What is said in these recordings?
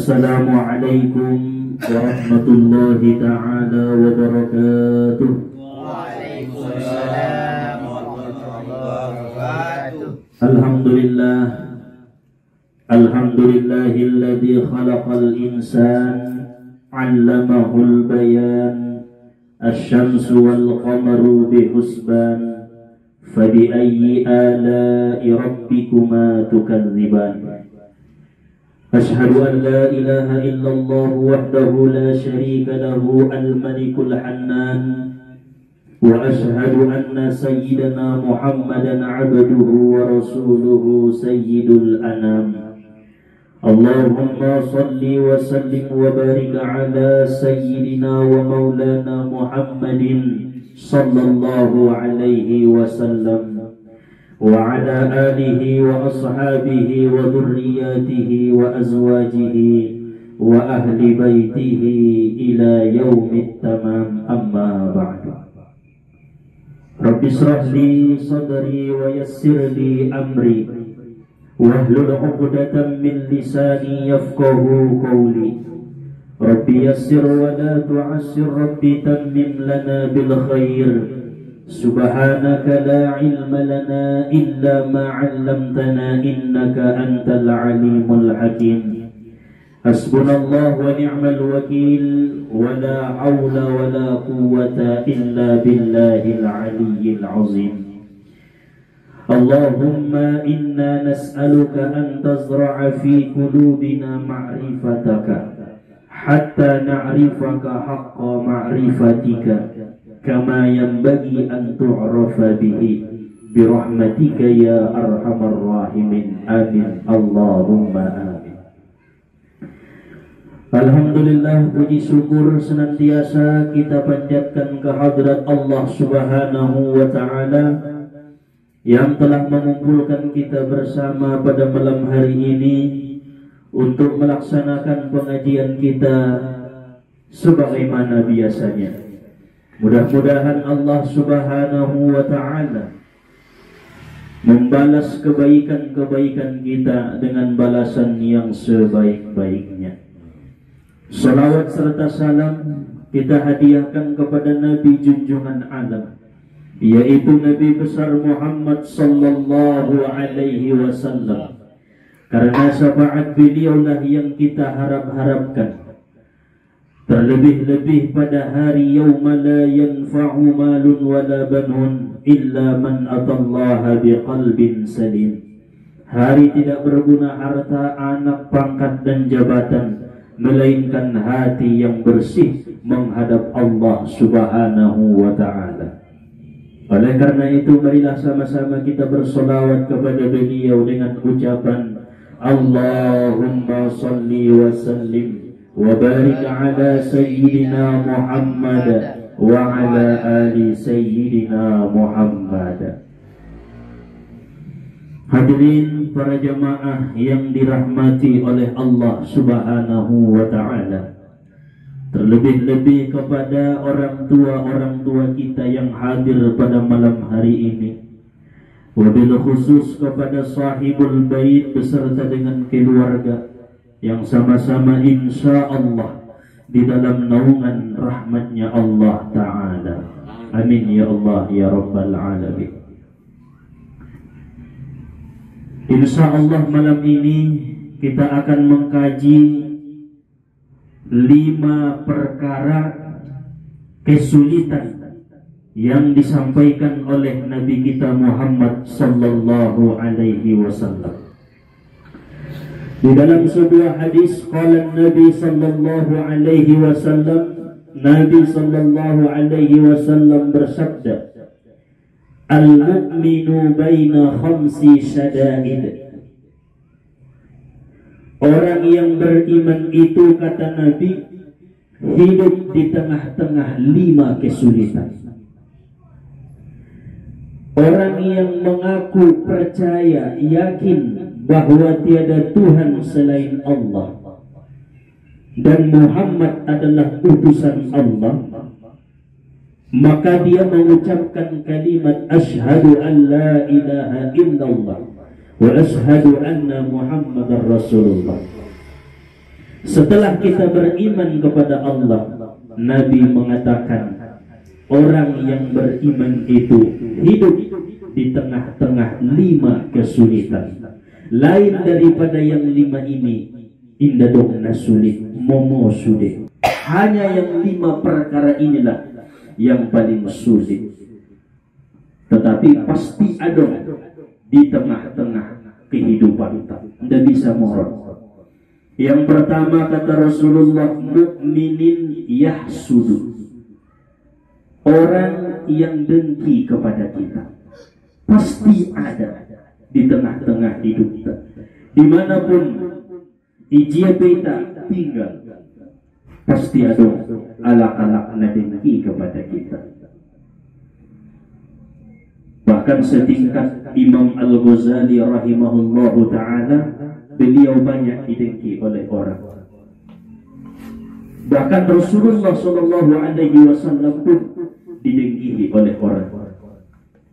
Assalamualaikum warahmatullahi ta'ala wabarakatuh. Waalaikumsalam warahmatullahi wabarakatuh. Alhamdulillah, alhamdulillahilladzi khalaqal insan 'allamahul bayan, asy-syamsu wal qamaru bihusban, fabi ayyi ala'i rabbikuma tukadziban. Asyhadu an la ilaha illallah wahdahu la syarika lahu al-malikul hannan, wa asyhadu anna sayyidana Muhammadan 'abduhu wa rasuluhu sayyidul anam. Allahumma salli wa sallim wa barik ala sayyidina wa maulana Muhammadin sallallahu alaihi wasallam wa ala alihi wa ashabihi wa dhurriyyatihi wa azwajihi wa ahli baitihi ila yaumit tamam, amma ba'du. Rabbi shrah li sadri wa yassir li amri wahlul 'uqdatam min lisani yafqahu qawli. Rabbi yassir wa la tu'assir, Rabbi tammim lana bil khair. Subhanaka la ilma lana illa ma 'allamtana innaka antal alimul hakim. Hasbunallahu wa ni'mal wakil, wa la hawla wa la quwwata illa billahil aliyyil azim. Allahumma inna nas'aluka an tazra'a fi qulubina ma'rifataka hatta na'rifaka haqqa ma'rifatika kama yanbaghi an tu'rafa bihi birahmatika ya arhamar rahimin, amin Allahumma amin. Alhamdulillah, puji syukur senantiasa kita panjatkan kehadirat Allah Subhanahu wa ta'ala yang telah mengumpulkan kita bersama pada malam hari ini untuk melaksanakan pengajian kita sebagaimana biasanya. Mudah-mudahan Allah Subhanahu wa ta'ala membalas kebaikan-kebaikan kita dengan balasan yang sebaik-baiknya. Salawat serta salam kita hadiahkan kepada Nabi junjungan alam, yaitu Nabi besar Muhammad sallallahu alaihi wasallam, karena syafaat beliaulah yang kita harap-harapkan. Terlebih-lebih pada hari yauma la yanfa'u malun wala banun illa man atallaha biqalbin salim. Hari tidak berguna harta, anak, pangkat dan jabatan, melainkan hati yang bersih menghadap Allah Subhanahu wa ta'ala. Oleh karena itu, marilah sama-sama kita bersolawat kepada beliau dengan ucapan Allahumma salli wa sallim wa barik ala sayyidina Muhammad wa ala ali sayyidina Muhammad. Hadirin para jamaah yang dirahmati oleh Allah Subhanahu wa ta'ala, terlebih-lebih kepada orang tua kita yang hadir pada malam hari ini, wabil khusus kepada sahibul bait beserta dengan keluarga yang sama-sama insya Allah di dalam naungan rahmatnya Allah Ta'ala. Amin ya Allah ya Rabbal Alamin. Insya Allah malam ini kita akan mengkaji 5 perkara kesulitan yang disampaikan oleh Nabi kita Muhammad sallallahu alaihi wasallam. Di dalam sebuah hadis, qala Nabi sallallahu alaihi wasallam, Nabi sallallahu alaihi wasallam bersabda, al-mu'minu baina khamsi syada'id. Orang yang beriman itu, kata Nabi, hidup di tengah-tengah 5 kesulitan. Orang yang mengaku percaya, yakin bahwa tiada Tuhan selain Allah dan Muhammad adalah utusan Allah, maka dia mengucapkan kalimat asyhadu an la ilaha illallah wa asyhadu anna Muhammadar Rasulullah. Setelah kita beriman kepada Allah, Nabi mengatakan orang yang beriman itu hidup di tengah-tengah 5 kesulitan. Lain daripada yang 5 ini, indah dong nasulit momo sude. Hanya yang 5 perkara inilah yang paling sulit. Tetapi pasti ada di tengah-tengah kehidupan kita. Tidak bisa morot. Yang pertama kata Rasulullah, mukminin yahsudu. Orang yang dengki kepada kita. Pasti ada di tengah-tengah hidup kita. Dimanapun ijia kita tinggal, pasti ada alak-alak dengki kepada kita. Bahkan setingkat Imam Al-Ghazali rahimahullahu ta'ala, beliau banyak didengki oleh orang. Bahkan Rasulullah sallallahu alaihi wasallam pun didengki oleh orang.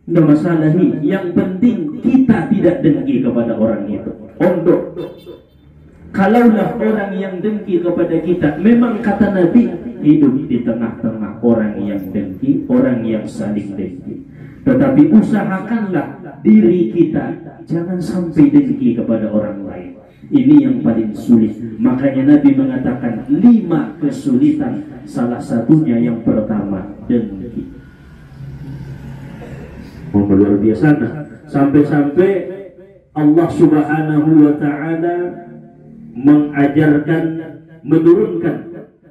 Tidak masalah nih, yang penting kita tidak dengki kepada orang itu. Untuk kalaulah orang yang dengki kepada kita, memang kata Nabi, hidup di tengah-tengah orang yang dengki, orang yang saling dengki. Tetapi usahakanlah diri kita jangan sampai dengki kepada orang lain. Ini yang paling sulit. Makanya Nabi mengatakan 5 kesulitan. Salah satunya yang pertama, dengki. Luar biasa. Sampai-sampai Allah Subhanahu wa ta'ala mengajarkan, menurunkan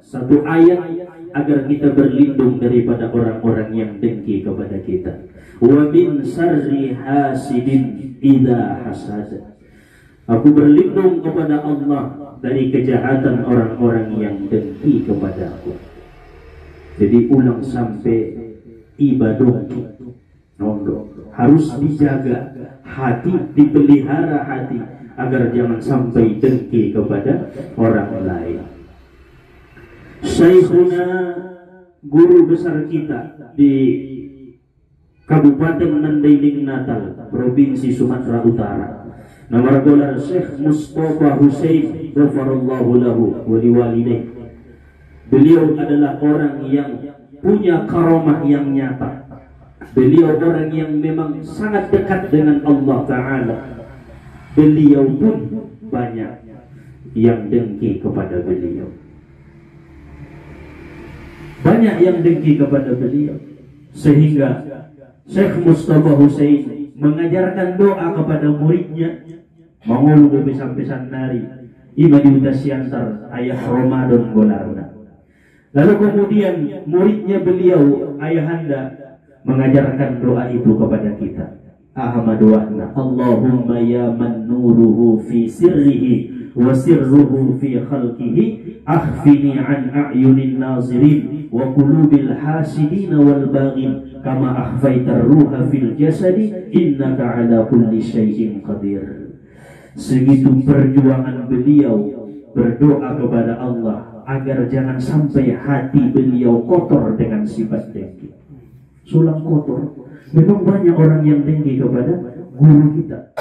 satu ayat agar kita berlindung daripada orang-orang yang dengki kepada kita. Wa min sarri hasidin idza hasad. Aku berlindung kepada Allah dari kejahatan orang-orang yang dengki kepada aku. Jadi ulang sampai ibadah harus dijaga hati, dipelihara hati agar jangan sampai dengki kepada orang lain. Syekhuna, guru besar kita di Kabupaten Mandailing Natal, Provinsi Sumatera Utara, nama gelar Syekh Mustafa Hussein ghafarallahu lahu wa liwalidayh. Beliau adalah orang yang punya karamah yang nyata. Beliau orang yang memang sangat dekat dengan Allah Ta'ala. Beliau pun banyak yang dengki kepada beliau. Banyak yang dengki kepada beliau. Sehingga Syekh Mustafa Hussein mengajarkan doa kepada muridnya. Mangulu bebesan-besan nari ima diutasiantar ayah Ramadan golarna. Lalu kemudian muridnya beliau, ayahanda, mengajarkan doa itu kepada kita. Ahmadu'ahna Allahumma ya man nuruhu fi sirrihi wa sirruhu fi khalqihi akhfini an a'yunin nazirin wa qulubil hasidin wal baghin kama akhfaitar ruha fil jasadi innaka ala kulli syai'in qadir. Segitu perjuangan beliau berdoa kepada Allah agar jangan sampai hati beliau kotor dengan sifat dengki. Sulam kotor. Memang banyak orang yang dengki kepada guru kita.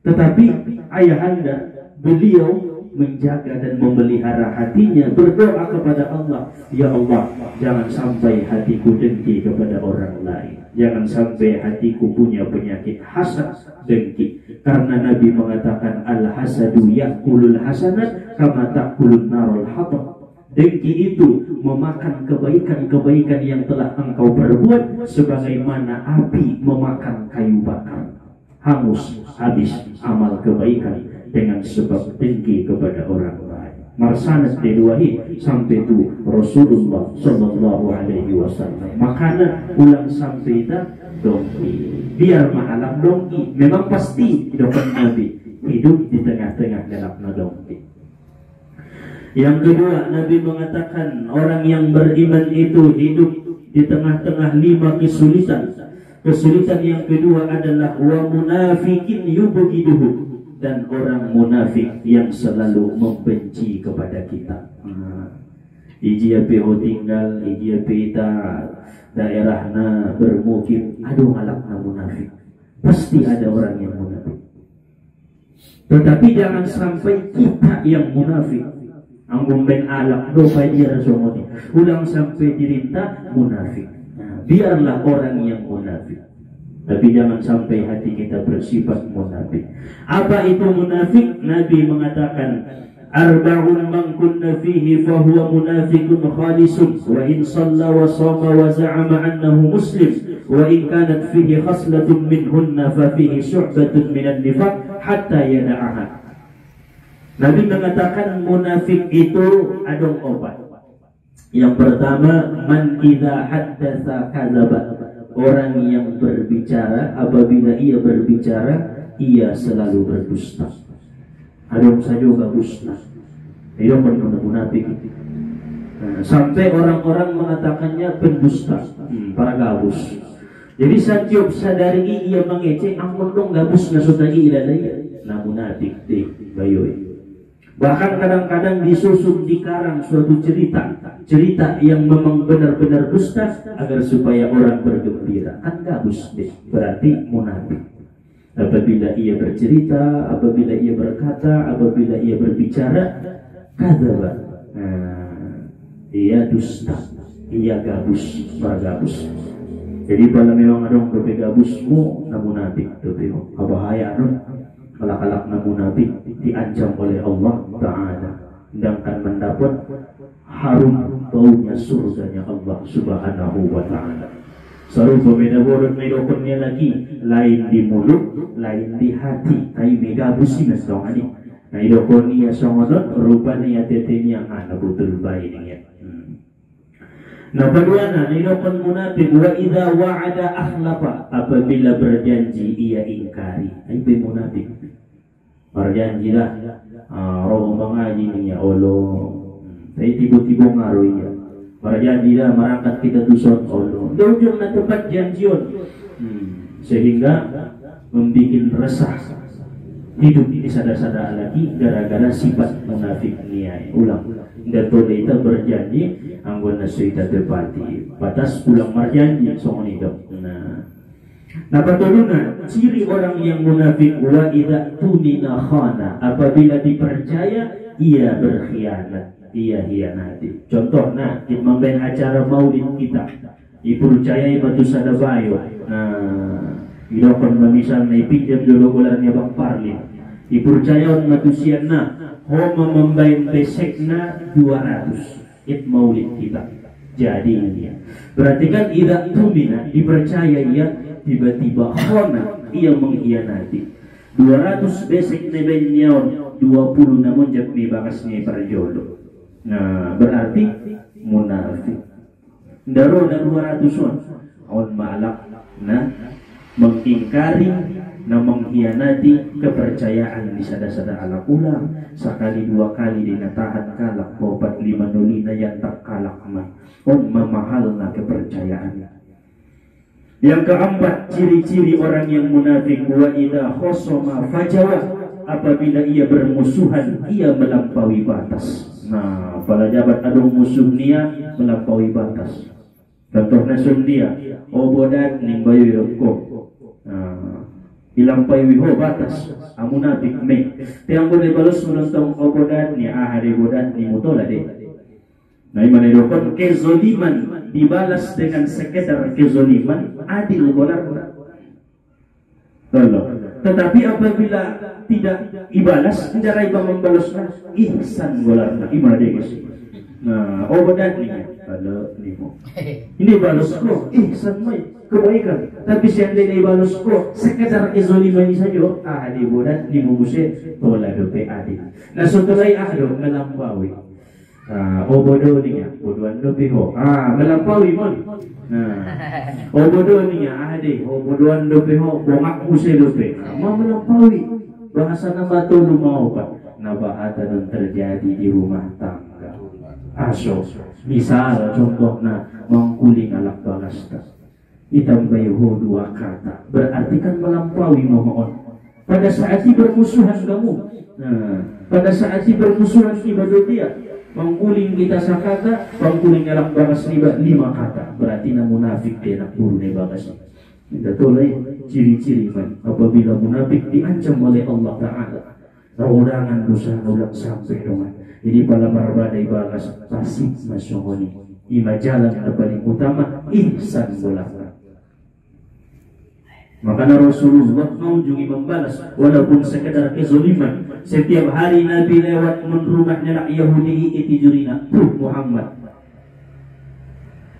Tetapi ayahanda, beliau menjaga dan memelihara hatinya, berdoa kepada Allah, ya Allah, jangan sampai hatiku dengki kepada orang lain. Jangan sampai hatiku punya penyakit hasad, dengki. Karena Nabi mengatakan al-hasadu ya'kulul hasanat kama ta'kulun narul hatab. Dengki itu memakan kebaikan-kebaikan yang telah engkau perbuat sebagaimana api memakan kayu bakar. Hangus habis amal kebaikan dengan sebab dengki kepada orang lain. Marsanas diluahi sampai itu Rasulullah sallallahu alaihi wasallam. Makanya ulang sampai itu dongki. Biar mahalang dongki. Memang pasti hidupan Nabi hidup di tengah-tengah dalam dongki. Yang kedua, Nabi mengatakan orang yang beriman itu hidup di tengah-tengah 5 kesulitan. Kesulitan yang kedua adalah wa munafikin yubghiduhu, dan orang munafik yang selalu membenci kepada kita. Ijia PO tinggal, ijia pita daerahna bermukim, aduh alakna munafik. Pasti ada orang yang munafik. Tetapi jangan sampai kita yang munafik. Ang bumbeng alak do payir semua ni. Ulang sampai dirinta munafik. Nah, biarlah orang yang munafik. Tapi jangan sampai hati kita bersifat munafik. Apa itu munafik? Nabi mengatakan, arba'un man kunna fihi fahuwa munafiqun khalisun wa in shalla wa shama wa za'ama annahu muslim wa in kanat fihi khaslatun minhunna fa fihi syu'batun minan nifaq hatta yada'aha. Nabi mengatakan munafik itu ada obat. Yang pertama, man idza haddatsa kadzaba. Orang yang berbicara, apabila ia berbicara, ia selalu berdusta. Ada saja juga dusta. Ia pernah munafik. Sampai orang-orang mengatakannya pendusta, para gabus. Jadi setiap sadari ia mengecek, ampun dong gabus nasutagi ilalaya. Nah munafik deh, bayoy. Bahkan kadang-kadang disusun dikarang suatu cerita yang memang benar-benar dusta agar supaya orang bergembira. Kan gabus deh, berarti munafik. Apabila ia bercerita, apabila ia berkata, apabila ia berbicara, kadzaba. Ia dusta, ia gabus, bergabus. Jadi kalau memang ada orang gabusmu, namun munafik itu bahaya kalak-kalak munafik diancam oleh Allah Ta'ala, sedangkan mendapat harum baunya surganya Allah Subhanahu wa Ta'ala. Sarupa medaborot-medokonnya lagi, lain di mulut, lain di hati. Tapi megabus sih mas dong ani. Nah idokoni ya songodot, rupanya tetenya anak betul baik ini. Nah kedua, idokon munafik wa idza wa'ada akhlafa. Apabila berjanji ia ingkari. Itu munafik. Berjanjilah, roh mengaji nih ya Allah. Tapi tiba-tiba ngaruh ya. Berjanjilah merangkat kita dusun Allah. Dia ujung na tempat janjian, sehingga membuat resah hidup ini sada-sada lagi gara-gara sifat munafik niai. Ulang, dato kita berjanji, anggona suita tepati. Batas ulang berjanji soal hidup. Nah pertolongan ciri orang yang munafik wa idza tumina khana. Apabila dipercaya ia berkhianat, ia hianati. Contohnya di memben acara maulid kita dipercayai batu sada bayo. Nah idokon memisal na ipinjam dulu bulannya Bang Parlin. Dipercaya on matusiana homa membain besekna 200 it maulid kita. Jadi ini berarti kan idza tumina dipercaya ia tiba-tiba khona ia mengkhianati. 200 besek nebenyaon 20 namun jakni bakasnya perjodoh. Nah berarti munafik. Daro na 200-on on malak na mengingkari na mengkhianati kepercayaan di sada-sada ala ulang sekali dua kali dinatahan kalak 45 nulina yang tak kalak mah on memahal na kepercayaan. Yang keempat, ciri-ciri orang yang munafik wa idza khosoma fajawa. Apabila ia bermusuhan, ia melampaui batas. Nah, pada jabat ada musuh dia melampaui batas. Contohnya dia, obodat ning bayu yoko. Ilampaui ho batas. Munafik me. Tiang boleh balas menentang obodat ni ahari bodat ni mutola deh. Nah, imanidokon kezoliman dibalas dengan sekedar kezoliman adil golar. Tetapi apabila tidak ibalas, cara iba membalasnya ihsan golar. Gimana dia guys? Nah, obodan ni kalau limo. Ini balas ko ihsan mai kebaikan. Tapi seandainya ibalas ko sekedar kezoliman ini saja, adil bodan limo buse tola dope adil. Nah, setelah ahdo melampaui. Bodoh ni ya, bodohan do piho. Melampaui mon. Bodoh ni ya, ade. Bodohan do piho, bongak muse do pe. Mau melampaui. Bahasa nama tu lu mau pak. Nabahata dan terjadi di rumah tangga. Aso. Misal contohnya mengkuling alak balasta. Itambai ho dua kata. Berarti kan melampaui mohon. Pada saat ini bermusuhan kamu. Pada saat ini bermusuhan ibadah dia. Mengkuling kita sakata, mengkuling alak bagas riba 5 kata. Berarti na munafik dia nak buru ni bagas. Kita tolai ciri-ciri man. Apabila munafik diancam oleh Allah Ta'ala. Raudangan dosa ulang sampai dong. Jadi pala barbadai bagas pasif masyongoni. Ima jalan yang paling utama ihsan bola. Makanya Rasulullah mengunjungi membalas walaupun sekedar kezaliman. Setiap hari Nabi lewat rumahnya nak Yahudi itu jurina Muhammad.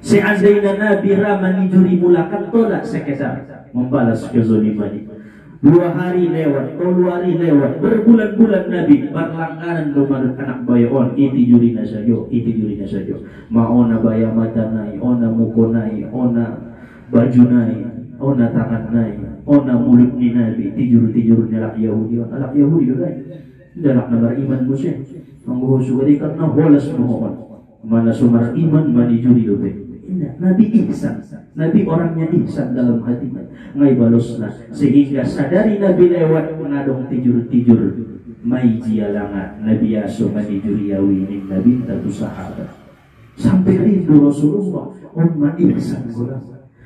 Seandainya Nabi ramani juri mulakan tolak sekedar membalas kezaliman. 2 hari lewat, 2 hari lewat, berbulan-bulan Nabi berlangganan lumayan anak bayon itu jurina saja. Maona baya mata nai, ona muko nai, ona baju nai, ona tangan nai, ona mulut ni Nabi tijur nalak Yahudi udah. Dalak na beriman mo siya. Ang buhusugari karena holas mohon. Mana sumar iman mani juri dobe. Nabi ihsan. Nabi orangnya ihsan dalam hatinya. Ngai balosna sehingga sadari Nabi lewat mengadong tijur mai jialangan Nabi aso mani juri yawi ning Nabi tatu sahabat. Sampai rindu Rasulullah umma ihsan gula.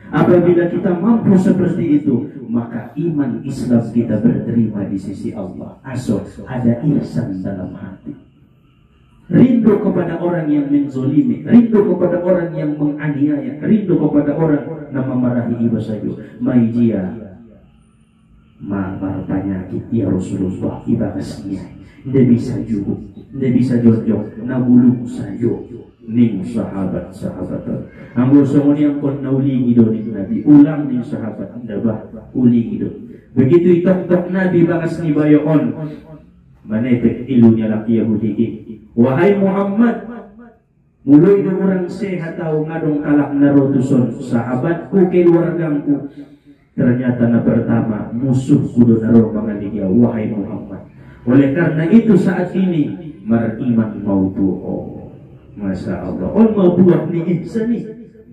Apabila kita mampu seperti itu, maka iman Islam kita berterima di sisi Allah. Aso ada ihsan dalam hati. Rindu kepada orang yang menzolimi, rindu kepada orang yang menganiaya, rindu kepada orang yang memarahi ibu saja. Maijia penyakit ya Rasulullah ibadahnya. Tidak bisa juga, tidak bisa jojok, nabulung saja. Ning sahabat anggo somoni yang kon nauli gido ning Nabi ulang ning sahabat ndabah uli gido begitu itok Nabi bagas ni bayon manetek ilunya laki Yahudi wahai Muhammad muloy do orang sehat tau ngadong kalak narotuson sahabatku keluargaku ternyata na pertama musuh kudo naro manganiya wahai Muhammad oleh karena itu saat ini mariman mau tuh Masya Allah. Mau buah ni ihsan ni,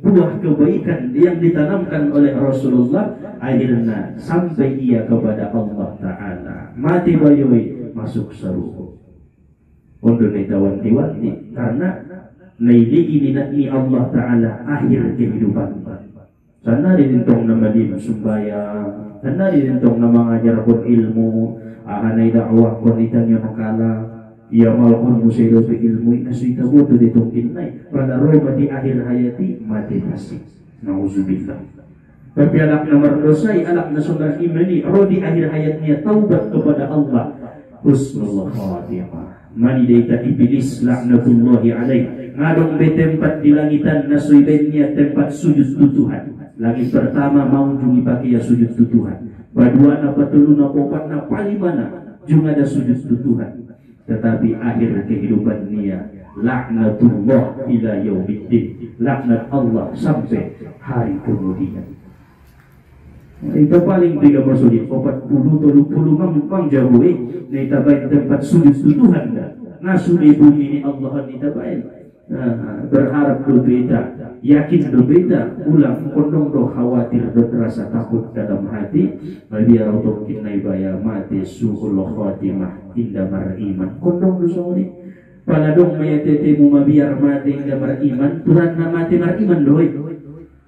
buah kebaikan yang ditanamkan oleh Rasulullah akhirnya sampai ia kepada Allah Ta'ala mati bayoy masuk surga. Untuk wanti-wanti karena nailigi ni Allah Ta'ala akhir kehidupan. Sana dinintong na malim sumbayang, sana dinintong na mengajar pun ilmu, ahanay dakwah pun itanyo nakala. Ya malakun musaido fi ilmu inasuita bodo ditungkin nai pada roh di akhir hayati mati pasti nauzubillah. Tapi anak nomor dosai anak nasundar imani roh di akhir hayatnya taubat kepada Allah husnul khatimah. Mani daita iblis laknatullahi alaih ngadong be tempat di langitan nasuibennya tempat sujud tutuhan. Langit pertama mau jungi pakai ya sujud tutuhan. Baduana patuluna popatna palimana juga ada sujud tutuhan. Tetapi akhir kehidupan dia laknatullah ila yaumiddin, laknat Allah sampai hari kemudian. Itu paling 30 40 mampang jauh nita baik tempat sujud Tuhan dah nasu bunyi Allah nita baik berharap berbeda, yakin berbeda, ulang kondong do khawatir do terasa takut dalam hati biar untuk kinai baya mati suhul khatimah inda mariman kondong do soni paladong maya tetemu mabiar mati inda mariman turan na mati mariman doi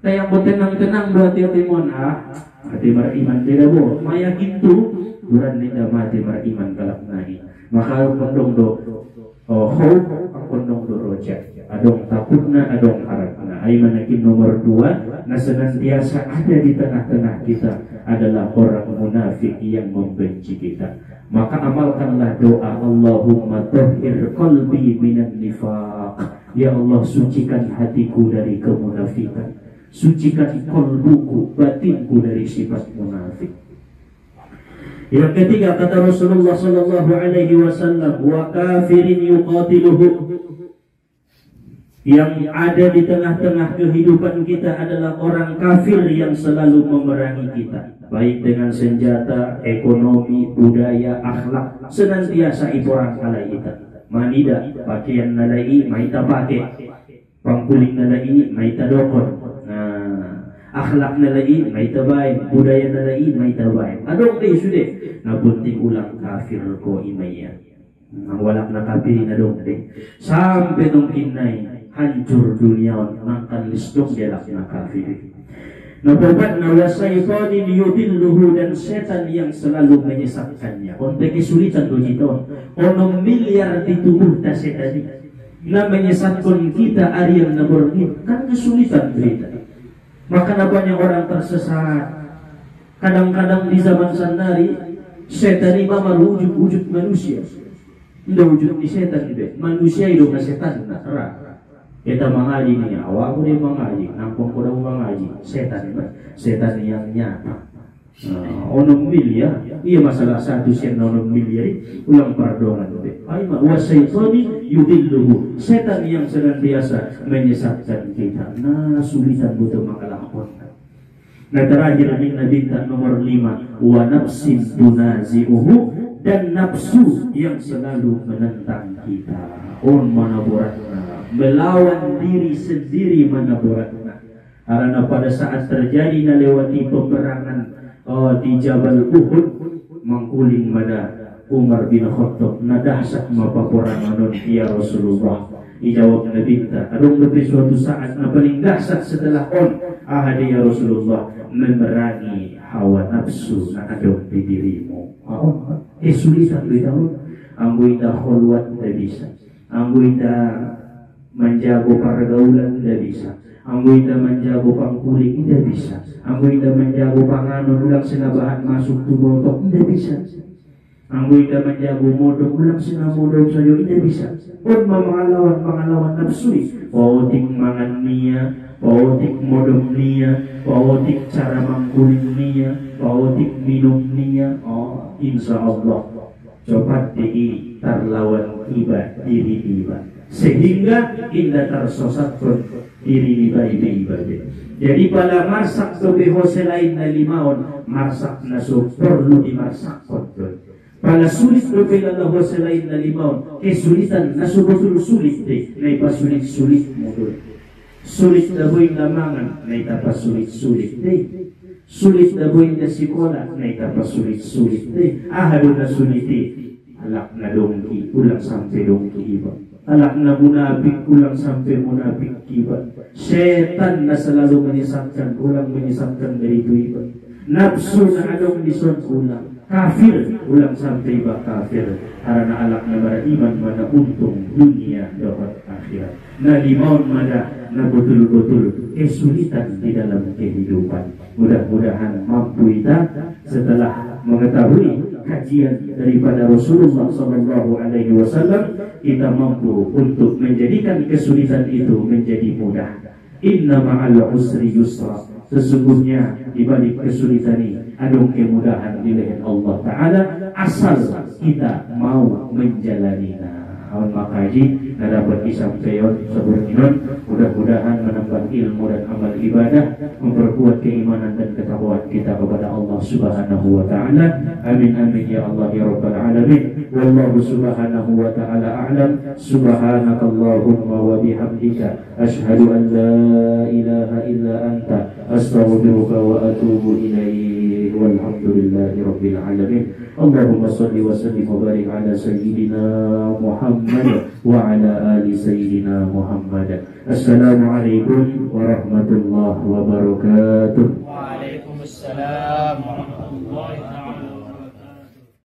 tayang mo tenang do hati-hatimon hati mariman tidak bo maya gitu turan inda mati mariman kalak nahi maka kondong do hope kondong do rojak adong takutna adong harapna ay manakin nomor 2 na senantiasa ada di tengah-tengah kita adalah orang munafik yang membenci kita maka amalkanlah doa Allahumma tahhir qalbi minan nifaq ya Allah sucikan hatiku dari kemunafikan sucikan qalbuku batinku dari sifat munafik. Yang ketiga kata Rasulullah sallallahu alaihi wasallam wa kafirin yuqatiluhu yang ada di tengah-tengah kehidupan kita adalah orang kafir yang selalu memerangi kita baik dengan senjata, ekonomi, budaya, akhlak senantiasa iporang kala kita manida pakaian nalai maita pakai pangkuling nalai maita dokon akhlak nalai maita baik budaya nalai maita baik adong kayo sudah nabunting ulang kafir ko imaya ang walak na kafir na dong sampai nung kinay hancur dunia makan listong dia lakna kafir. Nabobatna wa syaitanin yudilluhu, dan setan yang selalu menyesatkannya. Onte kesulitan begitu. Ono miliar di tubuh ta setan na menyesatkan kita arian naborgin, kan kesulitan berita. Maka banyak orang tersesat. Kadang-kadang di zaman sandari setan ini malu wujud manusia. Nda wujud di setan itu. Manusia itu ke setan na ra. Kita mengaji nih, awak udah mengaji, nampung udah mengaji, setan yang nyata. Ono miliar, iya masalah satu sen ono miliar, ulang pardongan deh. Aima wasaitoni yudilluhu, setan yang senantiasa menyesatkan kita. Nah, sulitan butuh mengalahkan. Nah, terakhir ini Nabi nomor 5, wa nafsin tunazi'uhu, dan nafsu yang selalu menentang kita. On mana beratnya, melawan diri sendiri mana beratnya. Karena pada saat terjadi lewati peperangan di Jabal Uhud, mangkuling mana Umar bin Khattab nadahsak mapaporangan ya Rasulullah. Dijawab Nabi kita, adong lebih suatu saat na paling dahsyat setelah ya Rasulullah, memerangi hawa nafsu na adong di dirimu. Kesulitan beritahu, anggo ita khulwat tidak bisa, anggo ita menjaga pergaulan tidak bisa, anggo ita menjaga pangkulik tidak bisa, anggo ita menjaga panganon ulang sinabahan masuk tubuh tidak bisa, anggo ita menjaga modok ulang sinamodok saja tidak bisa. Pun pengalawan nafsu, pautik mangan niya, pautik modok niya, pautik cara mangkulik niya, pautik minum niya. Insya Allah coba terlawan iba diri iba, sehingga indah tersesatkan diri iba. Jadi pada marsak sobeho selain na limaon, marsak na so perlu dimarsakkan. Pada sulit berbeda Allah selain na limaon, kesulitan na so betul sulit deh, na ipa sulit modul. Sulit na boy lamangan, na itapa sulit deh. Sulit na boy na sikola, na itapa sulit deh. Ahado na suliti, alak na dongki, ulang sampai dongki iba. Alak na munafik, ulang sampai munafik iba. Setan na selalu menyesatkan, ulang menyesatkan dari itu iba. Nafsu na adong dison ulang. Kafir, ulang sampai iba kafir. Karena alak na beriman mana untung dunia dapat akhirat. Na limaun mana na betul-betul kesulitan di dalam kehidupan. Mudah-mudahan mampu kita setelah mengetahui kajian daripada Rasulullah SAW, kita mampu untuk menjadikan kesulitan itu menjadi mudah. Inna ma'al usri yusra, sesungguhnya di balik kesulitan ini ada kemudahan di leher Allah Ta'ala, asal kita mau menjalaninya. Awan makaji na dapat isampaikan sebelum mudah-mudahan menambah ilmu dan amal ibadah, memperkuat keimanan dan ketakwaan kita kepada Allah Subhanahu wa Ta'ala. Amin amin ya Allah ya Rabbal alamin. Wallahu subhanahu wa ta'ala a'lam. Subhanakallahumma wa bihamdika asyhadu an la ilaha illa anta astaghfiruka wa atubu ilaik. Walhamdulillahi rabbil alamin. Allahumma salli wa sallim wa barik ala sayyidina Muhammad wa ala ali sayyidina Muhammad. Assalamualaikum warahmatullahi wabarakatuh. Waalaikumsalam warahmatullahi wabarakatuh.